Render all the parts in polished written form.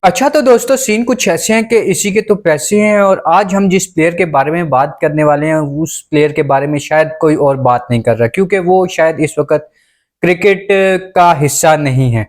अच्छा तो दोस्तों सीन कुछ ऐसे हैं कि इसी के तो पैसे हैं और आज हम जिस प्लेयर के बारे में बात करने वाले हैं उस प्लेयर के बारे में शायद कोई और बात नहीं कर रहा क्योंकि वो शायद इस वक्त क्रिकेट का हिस्सा नहीं है।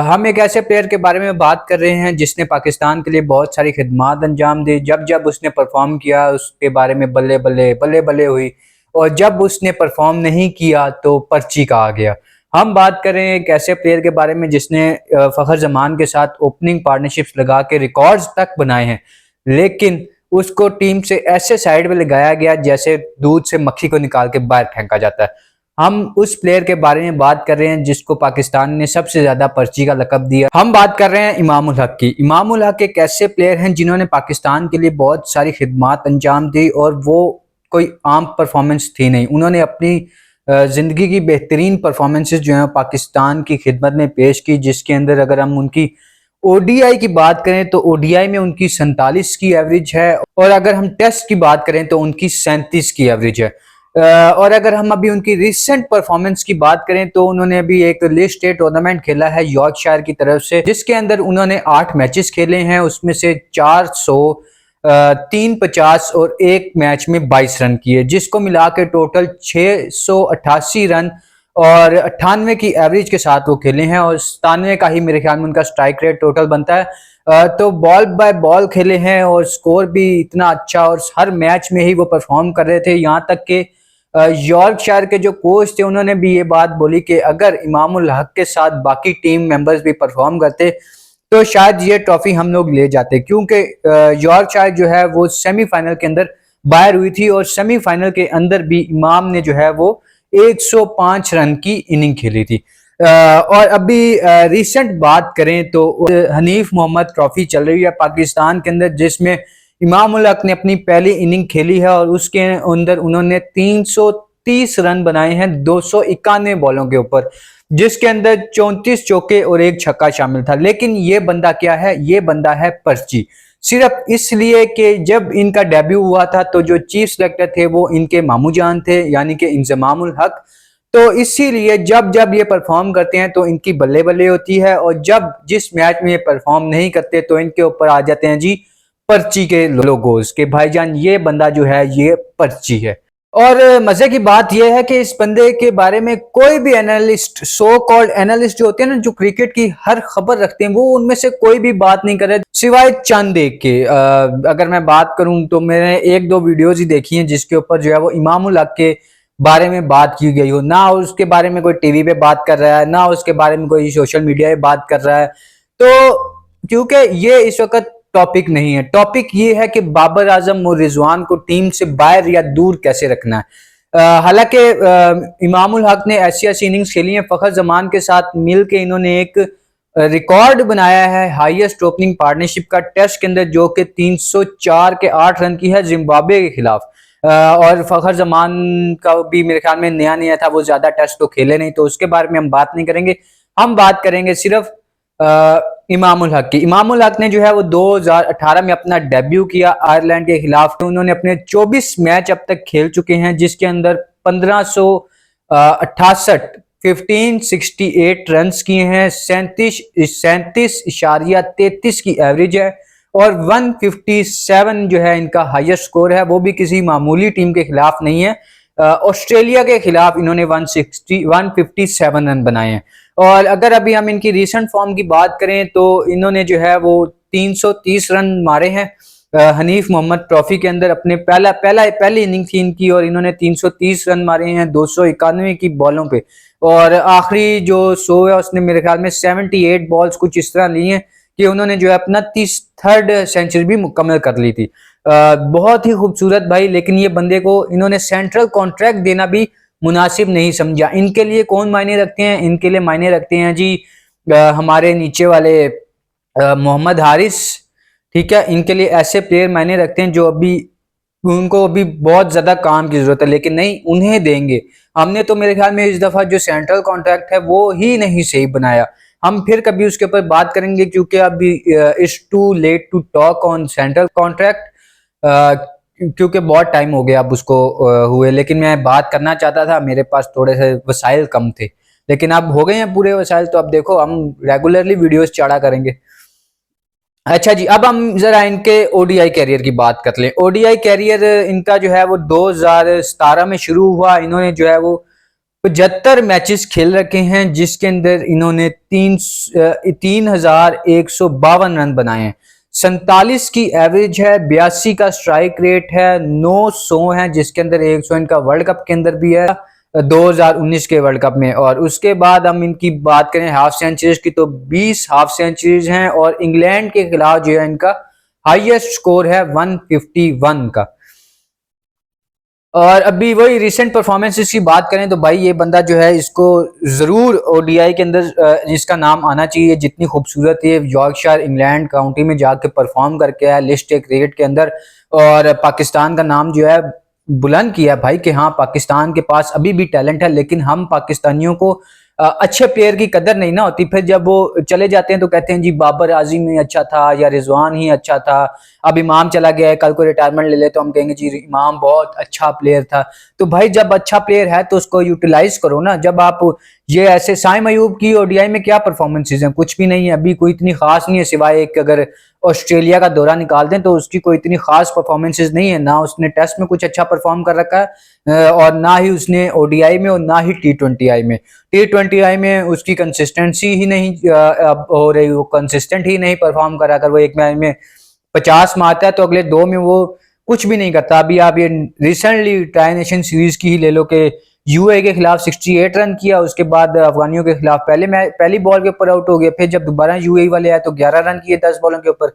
हम एक ऐसे प्लेयर के बारे में बात कर रहे हैं जिसने पाकिस्तान के लिए बहुत सारी खिदमात अंजाम दी। जब जब उसने परफॉर्म किया उसके बारे में बल्ले बल्ले बल्ले बल्ले हुई और जब उसने परफॉर्म नहीं किया तो पर्ची का आ गया। हम बात करें एक ऐसे प्लेयर के बारे में जिसने फखर जमान के साथ ओपनिंग पार्टनरशिप्स लगा के रिकॉर्ड्स तक बनाए हैं, लेकिन उसको टीम से ऐसे साइड में लगाया गया जैसे दूध से मक्खी को निकाल के बाहर फेंका जाता है। हम उस प्लेयर के बारे में बात कर रहे हैं जिसको पाकिस्तान ने सबसे ज्यादा पर्ची का लकब दिया। हम बात कर रहे हैं इमामुल हक की। इमामुल हक एक ऐसे प्लेयर हैं जिन्होंने पाकिस्तान के लिए बहुत सारी खिदमात अंजाम दी और वो कोई आम परफॉर्मेंस थी नहीं। उन्होंने अपनी जिंदगी की बेहतरीन परफॉर्मेंसेज जो है पाकिस्तान की खिदमत में पेश की, जिसके अंदर अगर हम उनकी ओडीआई की बात करें तो ओडीआई में उनकी 47 की एवरेज है और अगर हम टेस्ट की बात करें तो उनकी 37 की एवरेज है। और अगर हम अभी उनकी रिसेंट परफॉर्मेंस की बात करें तो उन्होंने अभी एक लिस्ट ए टूर्नामेंट खेला है यॉर्कशायर की तरफ से, जिसके अंदर उन्होंने 8 मैचेस खेले हैं, उसमें से 400 350 और एक मैच में 22 रन किए, जिसको मिला के टोटल 688 रन और 98 की एवरेज के साथ वो खेले हैं और 97 का ही मेरे ख्याल में उनका स्ट्राइक रेट टोटल बनता है। तो बॉल बाय बॉल खेले हैं और स्कोर भी इतना अच्छा और हर मैच में ही वो परफॉर्म कर रहे थे। यहाँ तक कि यॉर्कशायर के जो कोच थे उन्होंने भी ये बात बोली कि अगर इमामुल हक के साथ बाकी टीम मेंबर्स भी परफॉर्म करते तो शायद ये ट्रॉफी हम लोग ले जाते, क्योंकि यॉर्कशायर जो है वो सेमीफाइनल के अंदर बाहर हुई थी और सेमीफाइनल के अंदर भी इमाम ने जो है वो 105 रन की इनिंग खेली थी। और अभी रिसेंट बात करें तो हनीफ मोहम्मद ट्रॉफी चल रही है पाकिस्तान के अंदर, जिसमें इमाम उल हक ने अपनी पहली इनिंग खेली है और उसके अंदर उन्होंने 330 रन बनाए हैं 291 बॉलों के ऊपर, जिसके अंदर 34 चौके और एक छक्का शामिल था। लेकिन ये बंदा क्या है, ये बंदा है पर्ची। सिर्फ इसलिए कि जब इनका डेब्यू हुआ था तो जो चीफ सेलेक्टर थे वो इनके मामू जान थे, यानी कि इंजमामुल हक। तो इसीलिए जब जब ये परफॉर्म करते हैं तो इनकी बल्ले बल्ले होती है और जब जिस मैच में ये परफॉर्म नहीं करते तो इनके ऊपर आ जाते हैं जी पर्ची के लोगोस के भाईजान ये बंदा जो है ये पर्ची है। और मजे की बात यह है कि इस बंदे के बारे में कोई भी एनालिस्ट, सो कॉल्ड एनालिस्ट जो होते हैं ना, जो क्रिकेट की हर खबर रखते हैं, वो उनमें से कोई भी बात नहीं करे सिवाय चंद देख के। अगर मैं बात करूं तो मैंने एक दो वीडियोज ही देखी हैं जिसके ऊपर जो है वो इमामुल हक के बारे में बात की गई हो। ना उसके बारे में कोई टीवी पे बात कर रहा है, ना उसके बारे में कोई सोशल मीडिया पे बात कर रहा है। तो क्योंकि ये इस वक्त टॉपिक नहीं है, टॉपिक ये है कि बाबर आजम और रिजवान को टीम से बाहर या दूर कैसे रखना है। हालांकि इमामुल हक ने ऐसी ऐसी इनिंग्स खेली हैं, फखर जमान के साथ मिलके इन्होंने एक रिकॉर्ड बनाया है हाईएस्ट ओपनिंग पार्टनरशिप का टेस्ट के अंदर, जो कि 304 के 8 रन की है जिम्बाब्वे के खिलाफ। और फखर जमान का भी मेरे ख्याल में नया नया था, वो ज्यादा टेस्ट तो खेले नहीं, तो उसके बारे में हम बात नहीं करेंगे। हम बात करेंगे सिर्फ इमामुल हक की। इमामुल हक ने जो है वो 2018 में अपना डेब्यू किया आयरलैंड के खिलाफ। उन्होंने अपने 24 मैच अब तक खेल चुके हैं, जिसके अंदर 1568 1568 रन किए हैं, 37.33 की एवरेज है और 157 जो है इनका हाईएस्ट स्कोर है, वो भी किसी मामूली टीम के खिलाफ नहीं है। ऑस्ट्रेलिया के खिलाफ इन्होंने 157 रन बनाए हैं। और अगर अभी हम इनकी रीसेंट फॉर्म की बात करें तो इन्होंने जो है वो 330 रन मारे हैं हनीफ मोहम्मद ट्रॉफी के अंदर। अपने पहली इनिंग थी इनकी और इन्होंने 330 रन मारे हैं 291 की बॉलों पे। और आखिरी जो शो है उसने मेरे ख्याल में 78 बॉल्स कुछ इस तरह ली हैं कि उन्होंने जो है अपना 33rd सेंचुरी भी मुकम्मल कर ली थी। बहुत ही खूबसूरत भाई, लेकिन ये बंदे को इन्होंने सेंट्रल कॉन्ट्रैक्ट देना भी मुनासिब नहीं समझा। इनके लिए कौन मायने रखते हैं, इनके लिए मायने रखते हैं जी हमारे नीचे वाले मोहम्मद हारिस, ठीक है। इनके लिए ऐसे प्लेयर मायने रखते हैं जो अभी उनको अभी बहुत ज्यादा काम की जरूरत है, लेकिन नहीं उन्हें देंगे। हमने तो मेरे ख्याल में इस दफा जो सेंट्रल कॉन्ट्रैक्ट है वो ही नहीं सही बनाया। हम फिर कभी उसके ऊपर बात करेंगे क्योंकि अभी it's too late to talk on central contract, क्योंकि बहुत टाइम हो गया अब उसको हुए। लेकिन मैं बात करना चाहता था, मेरे पास थोड़े से वसाइल कम थे, लेकिन अब हो गए हैं पूरे वसाइल, तो अब देखो हम रेगुलरली वीडियोस चाड़ा करेंगे। अच्छा जी, अब हम जरा इनके ओडीआई कैरियर की बात कर लें। ओडीआई कैरियर इनका जो है वो 2017 में शुरू हुआ। इन्होंने जो है वो 75 मैचेस खेल रखे हैं, जिसके अंदर इन्होंने 3152 रन बनाए हैं। 47 की एवरेज है, 82 का स्ट्राइक रेट है, 900 है, जिसके अंदर 100 इनका वर्ल्ड कप के अंदर भी है, 2019 के वर्ल्ड कप में। और उसके बाद हम इनकी बात करें हाफ सेंचुरीज की, तो 20 हाफ सेंचुरीज हैं, और इंग्लैंड के खिलाफ जो है इनका हाईएस्ट स्कोर है 151 का। और अभी वही रिसेंट परफॉर्मेंसेस की बात करें तो भाई ये बंदा जो है, इसको जरूर ओडीआई के अंदर इसका नाम आना चाहिए। जितनी खूबसूरत ये यॉर्कशायर इंग्लैंड काउंटी में जाके परफॉर्म करके आया लिस्ट क्रिकेट के अंदर, और पाकिस्तान का नाम जो है बुलंद किया भाई कि हाँ पाकिस्तान के पास अभी भी टैलेंट है। लेकिन हम पाकिस्तानियों को अच्छे प्लेयर की कदर नहीं ना होती। फिर जब वो चले जाते हैं तो कहते हैं जी बाबर आजम ही अच्छा था, या रिजवान ही अच्छा था, अब इमाम चला गया है, कल को रिटायरमेंट ले ले तो हम कहेंगे जी इमाम बहुत अच्छा प्लेयर था। तो भाई जब अच्छा प्लेयर है तो उसको यूटिलाइज करो ना। जब आप ये ऐसे साइम अयूब की ओडीआई में क्या परफॉर्मेंसेज हैं, कुछ भी नहीं है अभी, कोई इतनी खास नहीं है, सिवाय एक अगर ऑस्ट्रेलिया का दौरा निकाल दें तो उसकी कोई इतनी खास परफॉर्मेंसेज नहीं है। ना उसने टेस्ट में कुछ अच्छा परफॉर्म कर रखा है, और ना ही उसने ओडीआई में, और ना ही T20I में। T20I में उसकी कंसिस्टेंसी ही नहीं हो रही, वो कंसिस्टेंट ही नहीं परफॉर्म कर रहा। अगर वो एक मैच में 50 मारता है तो अगले दो में वो कुछ भी नहीं करता। अभी आप ये रिसेंटली ट्राई नेशन सीरीज की ही ले लो कि यूए के खिलाफ 68 रन किया, उसके बाद अफगानियों के खिलाफ पहली बॉल के ऊपर आउट हो गया, फिर जब दोबारा यूएई वाले आए तो 11 रन किए 10 बॉलों के ऊपर।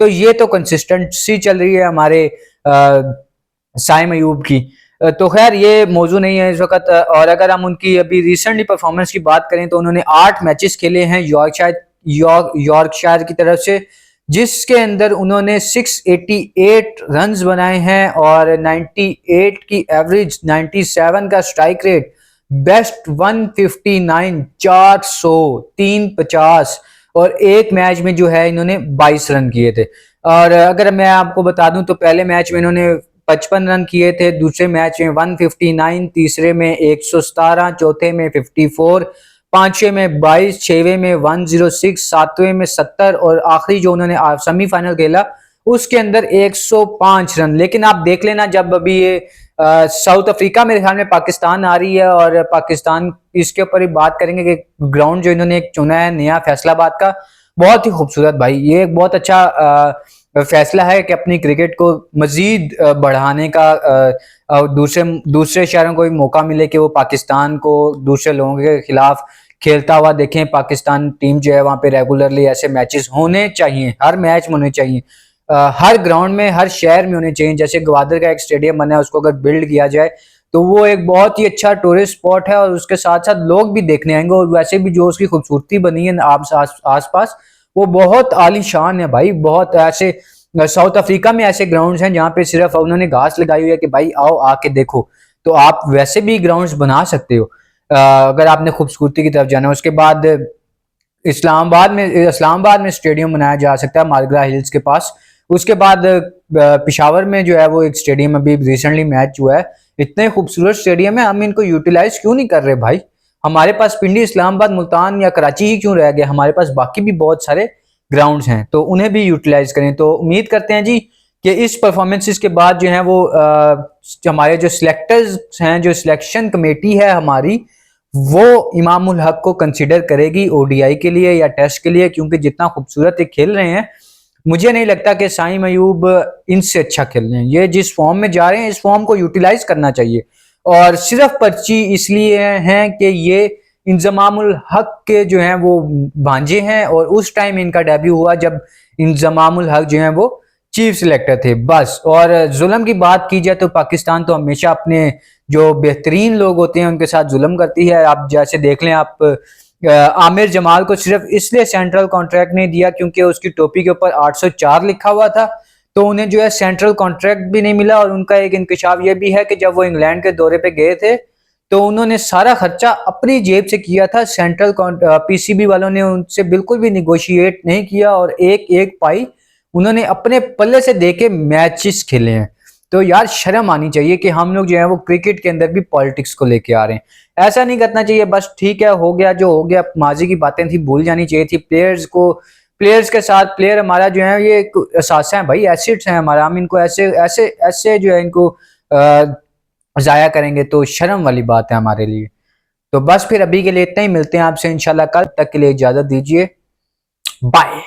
तो ये तो कंसिस्टेंसी चल रही है हमारे साइम अयूब की। तो खैर ये मौजू नहीं है इस वक्त। और अगर हम उनकी अभी रिसेंटली परफॉर्मेंस की बात करें तो उन्होंने 8 मैचेस खेले हैं यॉर्कशायर की तरफ से, जिसके अंदर उन्होंने 688 रन्स बनाए हैं, और 98 की एवरेज, 97 का स्ट्राइक रेट, बेस्ट 159, 400, 350, और एक मैच में जो है इन्होंने 22 रन किए थे। और अगर मैं आपको बता दूं तो पहले मैच में इन्होंने 55 रन किए थे, दूसरे मैच में 159, तीसरे में 117, चौथे में 54, पांचवें में 22, छवें में 106, सातवें में 70, और आखिरी जो उन्होंने सेमीफाइनल खेला उसके अंदर 105 रन। लेकिन आप देख लेना जब अभी ये साउथ अफ्रीका मेरे ख्याल में पाकिस्तान आ रही है, और पाकिस्तान इसके ऊपर ही बात करेंगे कि ग्राउंड जो इन्होंने एक चुना है नया फैसलाबाद का, बहुत ही खूबसूरत भाई। ये एक बहुत अच्छा फैसला है कि अपनी क्रिकेट को मजीद बढ़ाने का, दूसरे दूसरे शहरों को भी मौका मिले कि वो पाकिस्तान को दूसरे लोगों के खिलाफ खेलता हुआ देखें। पाकिस्तान टीम जो है वहाँ पे रेगुलरली ऐसे मैचेस होने चाहिए, हर मैच में होने चाहिए, हर ग्राउंड में, हर शहर में होने चाहिए। जैसे ग्वादर का एक स्टेडियम बना है, उसको अगर बिल्ड किया जाए तो वो एक बहुत ही अच्छा टूरिस्ट स्पॉट है, और उसके साथ साथ लोग भी देखने आएंगे। और वैसे भी जो उसकी खूबसूरती बनी है आस पास, वो बहुत आलीशान है भाई। बहुत ऐसे साउथ अफ्रीका में ऐसे ग्राउंड्स हैं जहाँ पे सिर्फ उन्होंने घास लगाई हुई है कि भाई आओ आके देखो। तो आप वैसे भी ग्राउंड्स बना सकते हो अगर आपने खूबसूरती की तरफ जाना है। उसके बाद इस्लामाबाद में स्टेडियम बनाया जा सकता है मारगरा हिल्स के पास। उसके बाद पिशावर में जो है वो एक स्टेडियम अभी रिसेंटली मैच हुआ है, इतने खूबसूरत स्टेडियम है, हम इनको यूटिलाइज क्यों नहीं कर रहे भाई। हमारे पास पिंडी, इस्लामाबाद, मुल्तान या कराची ही क्यों रह गया, हमारे पास बाकी भी बहुत सारे ग्राउंड्स हैं, तो उन्हें भी यूटिलाइज करें। तो उम्मीद करते हैं जी कि इस परफॉर्मेंसेस के बाद जो है वो हमारे जो सिलेक्टर्स हैं, जो सिलेक्शन कमेटी है हमारी, वो इमाम उल हक को कंसिडर करेगी ओडीआई के लिए या टेस्ट के लिए, क्योंकि जितना खूबसूरत ये खेल रहे हैं, मुझे नहीं लगता कि साइम अयूब इनसे अच्छा खेल रहे हैं। ये जिस फॉर्म में जा रहे हैं इस फॉर्म को यूटिलाइज करना चाहिए। और सिर्फ पर्ची इसलिए है कि ये इंजमामुल हक के जो हैं वो भांजे हैं, और उस टाइम इनका डेब्यू हुआ जब इंजमामुल हक जो हैं वो चीफ सिलेक्टर थे, बस। और जुल्म की बात की जाए तो पाकिस्तान तो हमेशा अपने जो बेहतरीन लोग होते हैं उनके साथ जुल्म करती है। आप जैसे देख लें, आप आमिर जमाल को सिर्फ इसलिए सेंट्रल कॉन्ट्रैक्ट नहीं दिया क्योंकि उसकी टोपी के ऊपर 804 लिखा हुआ था, तो उन्हें जो है सेंट्रल कॉन्ट्रैक्ट भी नहीं मिला। और उनका एक इंकशाफ ये भी है कि जब वो इंग्लैंड के दौरे पे गए थे तो उन्होंने सारा खर्चा अपनी जेब से किया था। सेंट्रल पीसीबी वालों ने उनसे बिल्कुल भी निगोशिएट नहीं किया, और एक एक पाई उन्होंने अपने पल्ले से दे के मैचेस खेले हैं। तो यार शर्म आनी चाहिए कि हम लोग जो है वो क्रिकेट के अंदर भी पॉलिटिक्स को लेके आ रहे हैं। ऐसा नहीं करना चाहिए। बस ठीक है, हो गया जो हो गया, माजी की बातें थी भूल जानी चाहिए थी। प्लेयर्स को प्लेयर्स के साथ, प्लेयर हमारा जो है ये एक असासा है भाई, एसिड्स हैं हमारा, हम इनको ऐसे ऐसे ऐसे जो है इनको जाया करेंगे तो शर्म वाली बात है हमारे लिए। तो बस फिर अभी के लिए इतना ही, मिलते हैं आपसे इंशाल्लाह कल, तक के लिए इजाजत दीजिए, बाय।